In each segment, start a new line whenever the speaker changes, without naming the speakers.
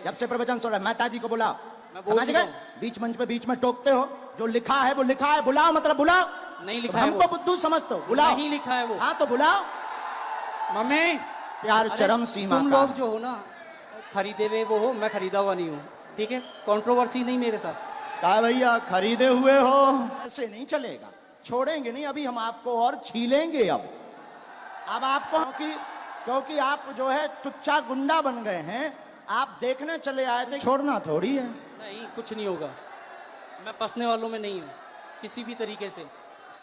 जब से प्रवचन सुन रहा है, मेहता जी को बुलाओ।
मैं बोल
समझ
चुका
गए?
हूं।
बीच मंच पे बीच में टोकते हो, जो लिखा है वो लिखा है, बुलाओ मतलब बुलाओ।
नहीं लिखा
तो
है
हमको
वो।
बुद्धू समझते हो, बुलाओ।
नहीं लिखा है वो।
हाँ तो बुलाओ।
मम्मी
प्यार
अरे,
चरम सीमा
तुम
का
लोग जो हो ना, खरीदे हुए वो हो, मैं खरीदा हुआ नहीं हूँ, ठीक है? कंट्रोवर्सी नहीं मेरे साथ।
कहा भैया खरीदे हुए हो, ऐसे नहीं चलेगा, छोड़ेंगे नहीं, अभी हम आपको और छीलेंगे। अब आपको क्योंकि आप जो है तुच्चा गुंडा बन गए हैं, आप देखने चले आए थे, छोड़ना थोड़ी है।
नहीं, कुछ नहीं होगा, मैं फंसने वालों में नहीं हूँ किसी भी तरीके से।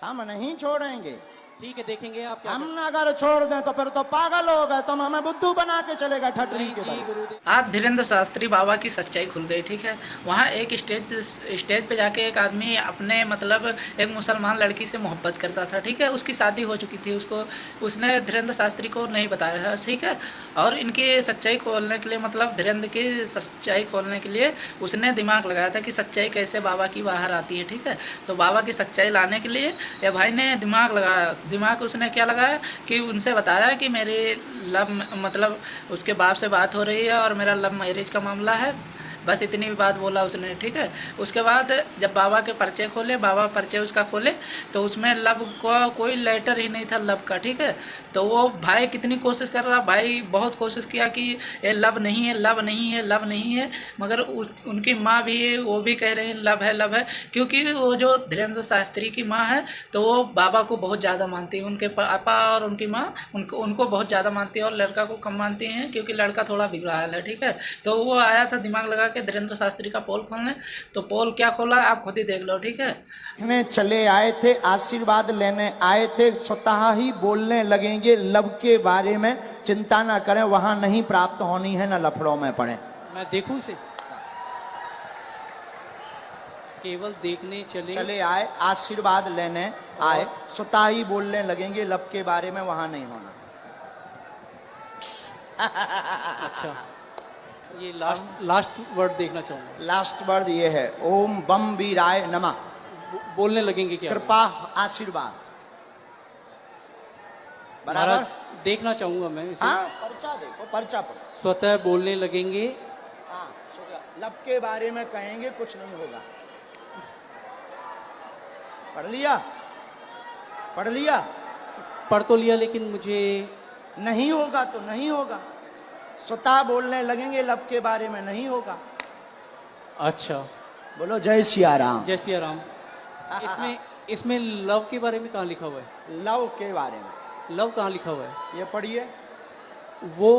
हम नहीं छोड़ेंगे।
ठीक है, देखेंगे आप क्या
हम अगर छोड़ दें तो फिर तो पागल हो गए, तुम हमें बुद्धू बना के चलेगा ठटरी
नहीं
के
जी
तरह।
गुरुदेव।
आज धीरेन्द्र शास्त्री बाबा की सच्चाई खुल गई, ठीक है। वहाँ एक स्टेज पे जाके एक आदमी अपने मतलब एक मुसलमान लड़की से मोहब्बत करता था, ठीक है। उसकी शादी हो चुकी थी, उसने धीरेन्द्र शास्त्री को नहीं बताया है, ठीक है। और इनकी सच्चाई खोलने के लिए, मतलब धीरेन्द्र की सच्चाई खोलने के लिए उसने दिमाग लगाया था कि सच्चाई कैसे बाबा की बाहर आती है, ठीक है। तो बाबा की सच्चाई लाने के लिए ये भाई ने दिमाग लगाया। दिमाग उसने क्या लगाया कि उनसे बताया कि मेरी लव मतलब उसके बाप से बात हो रही है और मेरा लव मैरिज का मामला है, बस इतनी बात बोला उसने, ठीक है। उसके बाद जब बाबा के पर्चे खोले, बाबा पर्चे उसका खोले, तो उसमें लव का कोई लेटर ही नहीं था, लव का, ठीक है। तो वो भाई कितनी कोशिश कर रहा, भाई बहुत कोशिश किया कि ये लव नहीं है, लव नहीं है, लव नहीं है, मगर उनकी माँ भी है, वो भी कह रहे हैं लव है, लव है। क्योंकि वो जो धीरेन्द्र शास्त्री की माँ है तो वो बाबा को बहुत ज़्यादा मानती है, उनके पापा और उनकी माँ उनको बहुत ज़्यादा मानती है और लड़का को कम मानती हैं, क्योंकि लड़का थोड़ा बिगड़ा है, ठीक है। तो वो आया था दिमाग लगा के धीरेन्द्र शास्त्री का पोल खोलने, तो पोल क्या खोला आप खुद ही देख लो, ठीक है।
चले आए थे, आशीर्वाद लेने आए थे, स्वतः ही बोलने लगेंगे लव के बारे में, चिंता ना करें, वहां नहीं प्राप्त होनी है, ना लफड़ों में पड़े।
मैं देखूं इसे? केवल देखने
चले आए, आशीर्वाद लेने आए, स्वतः ही बोलने लगेंगे लव के बारे में, वहां नहीं होना।
अच्छा, ये लास्ट वर्ड देखना चाहूंगा।
लास्ट वर्ड ये है, ओम बम वीराय नमः।
बोलने लगेंगे क्या?
कृपा आशीर्वाद बराबर।
महाराज देखना चाहूंगा मैं इसे।
हाँ, पर्चा देखो, पर्चा पढ़ो।
स्वतः बोलने लगेंगे।
हाँ, लव के बारे में कहेंगे, कुछ नहीं होगा। पढ़ लिया, पढ़ लिया?
पढ़ तो लिया, लेकिन मुझे
नहीं होगा तो नहीं होगा, स्वतः बोलने लगेंगे लव के बारे में, नहीं होगा।
अच्छा,
बोलो जय सिया राम।
जय सिया राम। इसमें लव के बारे में कहाँ लिखा हुआ है?
लव के बारे में
लव कहाँ लिखा हुआ है?
ये पढ़िए।
वो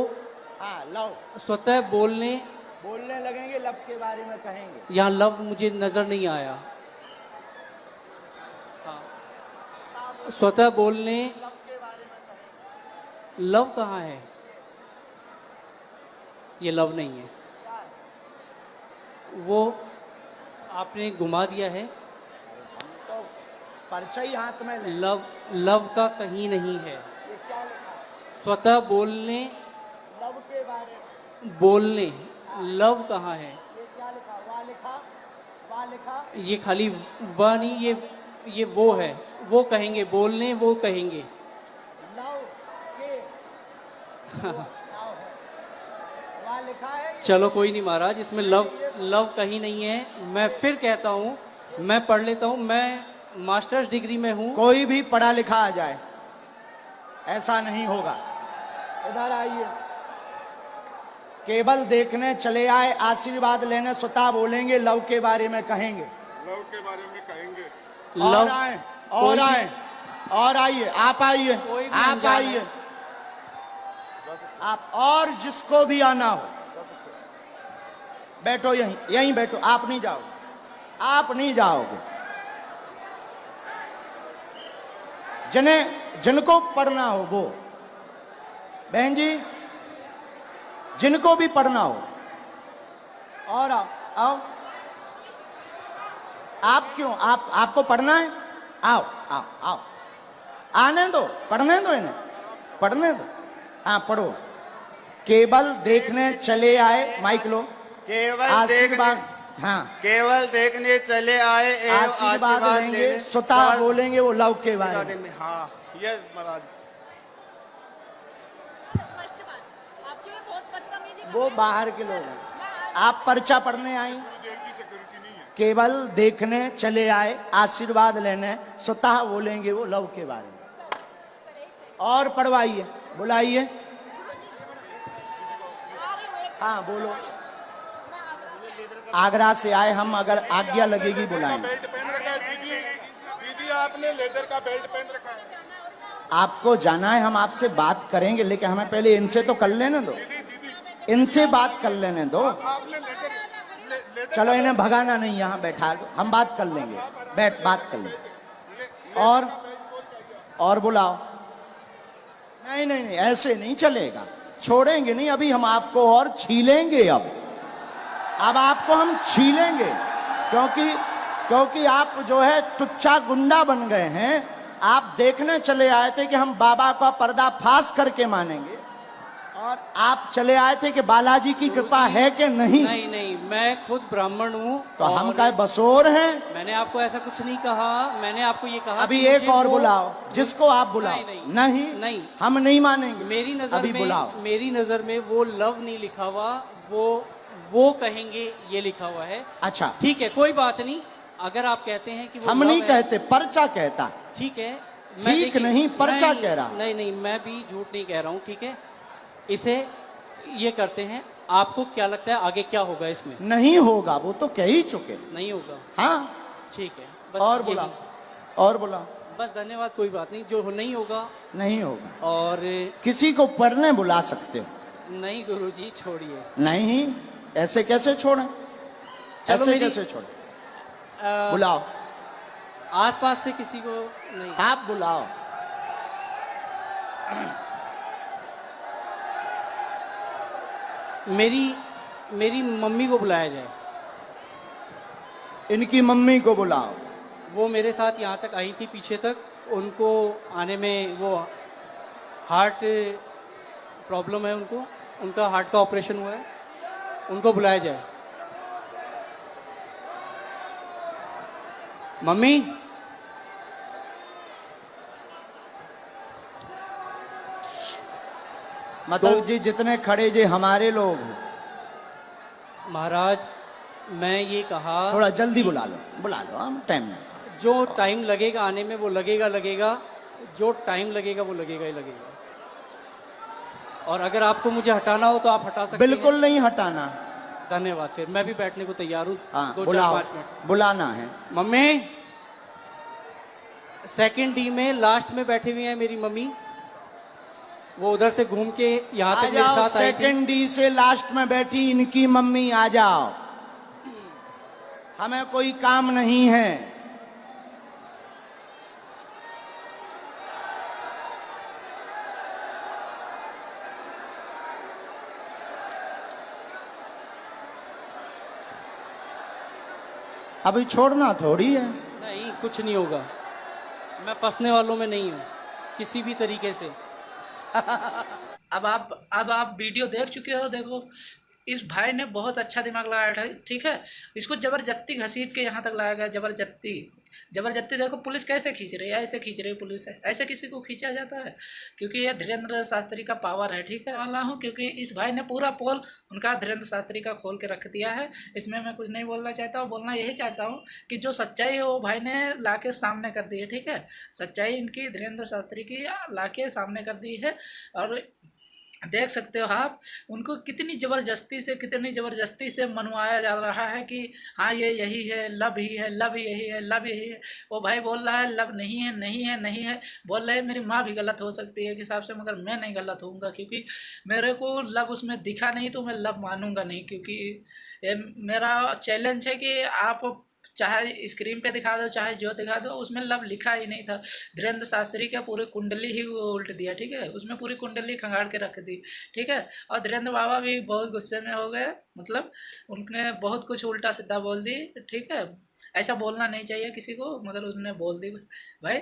हाँ, लव
स्वतः बोलने
लगेंगे लव के बारे में कहेंगे।
यहाँ लव मुझे नजर नहीं आया। हाँ, स्वतः बोलने
लव के बारे में कहेंगे।
लव कहाँ है? ये लव नहीं है, वो आपने घुमा दिया है।
तो पर्चा ही हाथ में ले।
लव का कहीं नहीं है।
ये क्या लिखा?
स्वतः बोलने,
लव के बारे में
बोलने, लव कहाँ है?
ये क्या लिखा? वाह लिखा, वाह लिखा।
ये खाली वह नहीं, ये वो है, वो कहेंगे, बोलने वो कहेंगे।
लव के लव है, वाह लिखा है।
चलो कोई नहीं महाराज, इसमें लव कहीं नहीं है। मैं फिर कहता हूँ, मैं पढ़ लेता हूँ, मैं मास्टर्स डिग्री में हूँ।
कोई भी पढ़ा लिखा आ जाए, ऐसा नहीं होगा। इधर आइए। केवल देखने चले आए, आशीर्वाद लेने, स्वतः बोलेंगे लव के बारे में कहेंगे।
लव के बारे में कहेंगे।
और आए, और आए, और आइए, आप आइए, आप आइए, आप और जिसको भी आना हो बैठो, यहीं बैठो, आप नहीं जाओगे, आप नहीं जाओगे। जिनको पढ़ना हो वो, बहन जी, जिनको भी पढ़ना हो, और आओ, आओ। आप क्यों, आपको पढ़ना है? आओ आओ आओ, आने दो, पढ़ने दो इन्हें, पढ़ने दो। हाँ पढ़ो। केवल देखने चले आए, माइक लो।
केवल
आशीर्वाद, हाँ,
केवल देखने चले आए,
आशीर्वाद लेंगे, स्वतः बोलेंगे वो लव के बारे में।
हाँ, यस महाराज।
वो बाहर के लोग हैं। आप पर्चा पढ़ने आई, केवल देखने चले आए, आशीर्वाद लेने, स्वतः बोलेंगे वो लव के बारे में। और पढ़वाइए, बुलाइए। हाँ बोलो। आगरा से आए हम, अगर आज्ञा लगेगी बुलाएंगे।
बेल्ट पहन रखा है दीदी, दीदी आपने लेदर का बेल्ट पहन रखा है।
आपको जाना है, हम आपसे बात करेंगे, लेकिन हमें पहले इनसे तो कर लेने दो, इनसे बात कर लेने दो।
आपने लेदर
चलो इन्हें भगाना नहीं, यहाँ बैठा दो, हम बात कर लेंगे, बैठ बात कर लेंगे। और बुलाओ। नहीं नहीं नहीं, ऐसे नहीं चलेगा, छोड़ेंगे नहीं, अभी हम आपको और छीलेंगे। अब आपको हम छीलेंगे, क्योंकि आप जो है टुच्चा गुंडा बन गए हैं। आप देखने चले आए थे कि हम बाबा का पर्दाफाश करके मानेंगे, और आप चले आए थे कि बालाजी की कृपा है कि नहीं।
नहीं नहीं, मैं खुद ब्राह्मण हूँ।
तो हम क्या बसोर हैं?
मैंने आपको ऐसा कुछ नहीं कहा, मैंने आपको ये कहा
अभी
कि
एक
मुझे
और
वो-
बुलाओ, जिसको आप बुलाओ।
नहीं, नहीं।
हम नहीं मानेंगे।
मेरी नजर
अभी
में
बुलाओ।
मेरी नजर में वो लव नहीं लिखा हुआ, वो कहेंगे ये लिखा हुआ है।
अच्छा,
ठीक है, कोई बात नहीं। अगर आप कहते हैं कि वो
हम
love
नहीं
है,
कहते, पर्चा कहता।
ठीक है।
ठीक
देखिए-
नहीं, पर्चा
नहीं,
कह रहा।
नहीं नहीं, मैं भी झूठ नहीं कह रहा हूँ, ठीक है। इसे ये करते हैं, आपको क्या लगता है आगे क्या होगा इसमें?
नहीं होगा, वो तो कह ही चुके।
नहीं होगा,
हाँ,
ठीक है। बस
और
यही।
बुलाओ, और बुलाओ।
बस धन्यवाद, कोई बात नहीं। जो नहीं होगा,
नहीं होगा।
और
किसी को पढ़ने बुला सकते हो?
नहीं गुरुजी, छोड़िए।
नहीं, ऐसे कैसे छोड़ें?
चलो
ऐसे
मेरी-
कैसे छोड़ें? बुलाओ,
आसपास से किसी को नहीं।
आप बुलाओ।
मेरी मम्मी को बुलाया जाए।
इनकी मम्मी को बुलाओ।
वो मेरे साथ यहाँ तक आई थी, पीछे तक। उनको आने में वो हार्ट प्रॉब्लम है, उनका हार्ट का ऑपरेशन हुआ है, उनको बुलाया जाए। मम्मी,
मतलब जी जितने खड़े जी हमारे लोग हैं।
महाराज मैं ये कहा,
थोड़ा जल्दी बुला लो, हम टाइम में।
जो टाइम लगेगा आने में वो लगेगा, जो टाइम लगेगा वो लगेगा ही लगेगा। और अगर आपको मुझे हटाना हो तो आप हटा सकते हैं।
बिल्कुल नहीं हटाना।
धन्यवाद, फिर मैं भी बैठने को तैयार हूँ।
हाँ,
2-4-5
बुलाओ,
मिनट।
बुलाना है।
मम्मी, सेकंड डी में लास्ट में बैठी हुई है मेरी मम्मी। वो उधर से घूम के यहाँ
आ
तक मेरे
जाओ,
साथ आई थी।
सेकंड डी से लास्ट में बैठी इनकी मम्मी, आ जाओ, हमें कोई काम नहीं है। अभी छोड़ना थोड़ी है।
नहीं, कुछ नहीं होगा। मैं फंसने वालों में नहीं हूँ किसी भी तरीके से।
अब आप वीडियो देख चुके हो। देखो, इस भाई ने बहुत अच्छा दिमाग लगाया था, ठीक है। इसको जबरदस्ती घसीट के यहाँ तक लाया गया, जबरदस्ती। देखो पुलिस कैसे खींच रही है, ऐसे खींच रही है पुलिस है। ऐसे किसी को खींचा जाता है? क्योंकि ये धीरेन्द्र शास्त्री का पावर है, ठीक है। वाला हूँ क्योंकि इस भाई ने पूरा पोल उनका धीरेन्द्र शास्त्री का खोल के रख दिया है। इसमें मैं कुछ नहीं बोलना चाहता हूँ। बोलना यही चाहता हूँ कि जो सच्चाई है वो भाई ने ला के सामने कर दी है, ठीक है। सच्चाई इनकी धीरेन्द्र शास्त्री की ला के सामने कर दी है। और देख सकते हो आप, उनको कितनी ज़बरदस्ती से मनवाया जा रहा है कि हाँ ये यही है, लव ही है, लव यही है, लव यही है। वो भाई बोल रहा है लव नहीं है, नहीं है, नहीं है। बोल रहे मेरी माँ भी गलत हो सकती है एक हिसाब से, मगर मैं नहीं गलत होऊंगा, क्योंकि मेरे को लव उसमें दिखा नहीं तो मैं लव मानूंगा नहीं। क्योंकि ये मेरा चैलेंज है कि आप चाहे स्क्रीन पे दिखा दो, चाहे जो दिखा दो, उसमें लव लिखा ही नहीं था। धीरेन्द्र शास्त्री का पूरी कुंडली ही वो उल्ट दिया, ठीक है। उसमें पूरी कुंडली खंगाड़ के रख दी, ठीक है। और धीरेन्द्र बाबा भी बहुत गुस्से में हो गए, मतलब उनने बहुत कुछ उल्टा सीधा बोल दी, ठीक है। ऐसा बोलना नहीं चाहिए किसी को, मगर उसने बोल दी भाई।